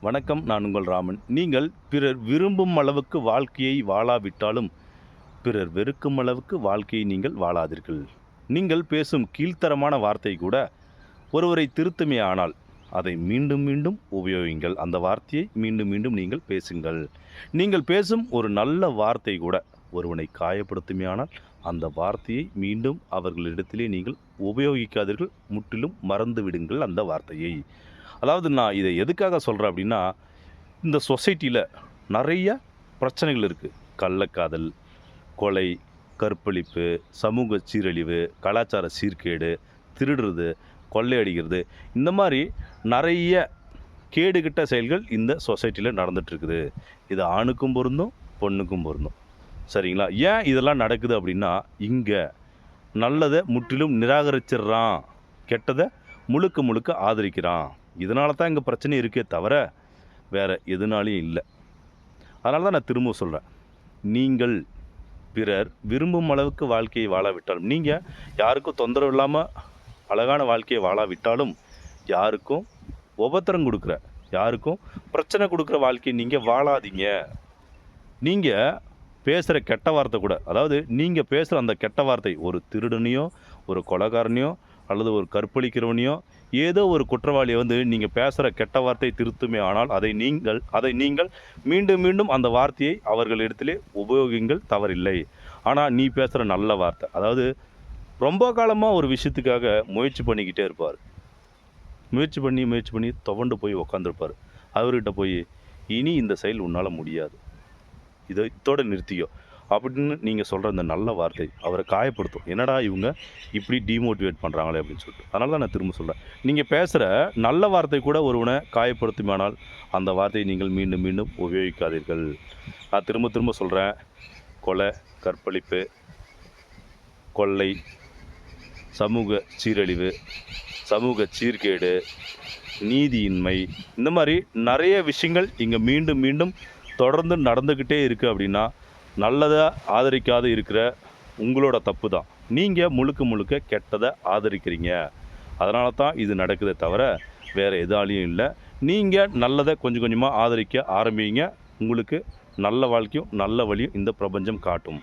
வணக்கம். நான் உங்கள் ராமன். நீங்கள் பிறர் விரும்பும் அளவுக்கு வாழ்க்கையை வாழாவிட்டாலும், பிறர் வெறுக்கும் அளவுக்கு வாழ்க்கையை நீங்கள் வாழாதீர்கள். நீங்கள் பேசும் கீழ்த்தரமான வார்த்தை கூட ஒருவரை திருத்துமே ஆனால், அதை மீண்டும் மீண்டும் உபயோகியுங்கள். அந்த வார்த்தையை மீண்டும் மீண்டும் நீங்கள் பேசுங்கள். நீங்கள் பேசும் ஒரு நல்ல வார்த்தை கூட ஒருவனை காயப்படுத்துமேயானால், அந்த வார்த்தையை மீண்டும் அவர்களிடத்திலே நீங்கள் உபயோகிக்காதீர்கள். முற்றிலும் மறந்து விடுங்கள் அந்த வார்த்தையை. அதாவது நான் இதை எதுக்காக சொல்கிறேன் அப்படின்னா, இந்த சொசைட்டியில் நிறைய பிரச்சனைகள் இருக்குது. கள்ளக்காதல், கொலை, கற்பழிப்பு, சமூக சீரழிவு, கலாச்சார சீர்கேடு, திருடுறது, கொள்ளையடிக்கிறது, இந்த மாதிரி நிறைய கேடுகெட்ட செயல்கள் இந்த சொசைட்டியில் நடந்துகிட்ருக்குது. இது ஆணுக்கும் பொருந்தும், பொண்ணுக்கும் பொருந்தும். சரிங்களா? ஏன் இதெல்லாம் நடக்குது அப்படின்னா, இங்கே நல்லதை முற்றிலும் நிராகரிச்சிடுறான், கெட்டதை முழுக்க முழுக்க ஆதரிக்கிறான். இதனால தான் இங்கே பிரச்சனை இருக்கே தவிர வேறு எதுனாலையும் இல்லை. அதனால தான் நான் திரும்ப சொல்கிறேன், நீங்கள் பிறர் விரும்பும் அளவுக்கு வாழ்க்கையை வாழாவிட்டாலும், நீங்கள் யாருக்கும் தொந்தரவு இல்லாமல் அழகான வாழ்க்கையை வாழாவிட்டாலும், யாருக்கும் உபத்திரம் கொடுக்குற, யாருக்கும் பிரச்சனை கொடுக்குற வாழ்க்கையை நீங்கள் வாழாதீங்க. நீங்கள் பேசுகிற கெட்ட வார்த்தை கூட, அதாவது நீங்கள் பேசுகிற அந்த கெட்ட வார்த்தை ஒரு திருடனையோ, ஒரு கொலைகாரனையோ, அல்லது ஒரு கற்பழிக்கிறவனையோ, ஏதோ ஒரு குற்றவாளியை நீங்கள் பேசுகிற கெட்ட வார்த்தை திருத்துமே ஆனால், அதை நீங்கள் மீண்டும் மீண்டும் அந்த வார்த்தையை அவர்களிடத்திலே உபயோகிங்கள், தவறில்லை. ஆனால் நீ பேசுகிற நல்ல வார்த்தை, அதாவது ரொம்ப காலமாக ஒரு விஷயத்துக்காக முயற்சி பண்ணிக்கிட்டே இருப்பார். முயற்சி பண்ணி துவண்டு போய் உக்காந்துருப்பார். அவர்கிட்ட போய், இனி இந்த செயல் உன்னால் முடியாது, இதோட நிறுத்தியோ அப்படின்னு நீங்கள் சொல்கிற அந்த நல்ல வார்த்தை அவரை காயப்படுத்தும். என்னடா இவங்க இப்படி டிமோட்டிவேட் பண்ணுறாங்களே அப்படின்னு சொல்லிட்டு. அதனால தான் நான் திரும்ப சொல்கிறேன், நீங்கள் பேசுகிற நல்ல வார்த்தை கூட ஒருவனை காயப்படுத்துமானால், அந்த வார்த்தையை நீங்கள் மீண்டும் மீண்டும் உபயோகிக்காதீர்கள். நான் திரும்ப திரும்ப சொல்கிறேன், கொலை, கற்பழிப்பு, கொள்ளை, சமூக சீரழிவு, சமூக சீர்கேடு, நீதியின்மை, இந்த மாதிரி நிறைய விஷயங்கள் இங்கே மீண்டும் மீண்டும் தொடர்ந்து நடந்துக்கிட்டே இருக்குது. அப்படின்னா நல்லதை ஆதரிக்காத இருக்கிற உங்களோட தப்பு தான். நீங்கள் முழுக்க முழுக்க கெட்டதை ஆதரிக்கிறீங்க. அதனால தான் இது நடக்குதே தவிர வேறு எதாலையும் இல்லை. நீங்கள் நல்லதை கொஞ்சம் கொஞ்சமாக ஆதரிக்க ஆரம்பிங்க. உங்களுக்கு நல்ல வாழ்க்கையும் நல்ல வழியும் இந்த பிரபஞ்சம் காட்டும்.